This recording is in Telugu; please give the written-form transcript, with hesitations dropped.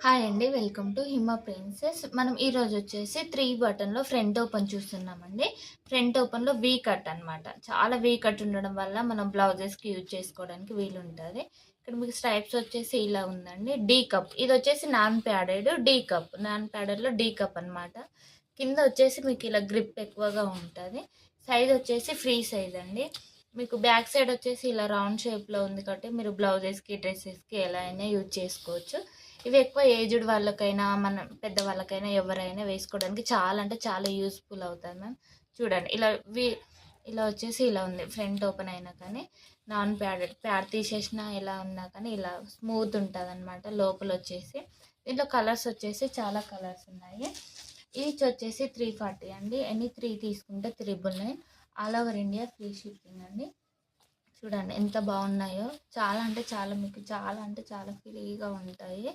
హాయ్ అండి. Welcome to Hima princess. మనం ఈరోజు వచ్చేసి 3 బటన్‌లో ఫ్రంట్ ఓపెన్ చూస్తున్నామండి. ఫ్రంట్ ఓపెన్‌లో వీ కట్ అనమాట. చాలా వీ కట్ ఉండడం వల్ల మనం బ్లౌజెస్‌కి యూజ్ చేసుకోవడానికి వీలుంటది. ఇక్కడ మీకు స్ట్రైప్స్ వచ్చేసి ఇలా ఉందండి. డీ కప్ ఇదొచ్చేసి non padded D cup. Non ప్యాడెడ్‌లో డీ కప్ అనమాట. కింద వచ్చేసి మీకు ఇలా గ్రిప్ ఎక్కువగా ఉంటది. సైజ్ వచ్చేసి ఫ్రీ సైజ్ అండి. మీకు బ్యాక్ సైడ్ వచ్చేసి ఇలా రౌండ్ షేప్‌లో ఉంది కాబట్టి మీరు బ్లౌజెస్‌కి, డ్రెసెస్‌కి ఎలా అయినా యూజ్ చేసుకోవచ్చు. ఇవి ఎక్కువ ఏజ్డ్ వాళ్ళకైనా, మన పెద్దవాళ్ళకైనా ఎవరైనా వేసుకోవడానికి చాలా అంటే చాలా యూజ్‌ఫుల్ అవుతది మ్యామ్. చూడండి ఇలా వచ్చేసి ఇలా ఉంది. ఫ్రంట్ ఓపెన్ అయినా కానీ నాన్ ప్యాడెడ్. ప్యాడ్ తీసేసినా ఎలా ఉన్నా కానీ ఇలా స్మూత్ ఉంటదనమాట లోపలొచ్చేసి. దీంట్లో కలర్స్ వచ్చేసి చాలా కలర్స్ ఉన్నాయి. ఈచ్ వచ్చేసి 340 అండి. ఎనీ 3 తీసుకుంటే 999. All over India free shipping అండి. చూడండి ఎంత బాగున్నాయో. చాలా అంటే చాలా మీకు చాలా అంటే చాలా ఫ్రీగా ఉంటాయి.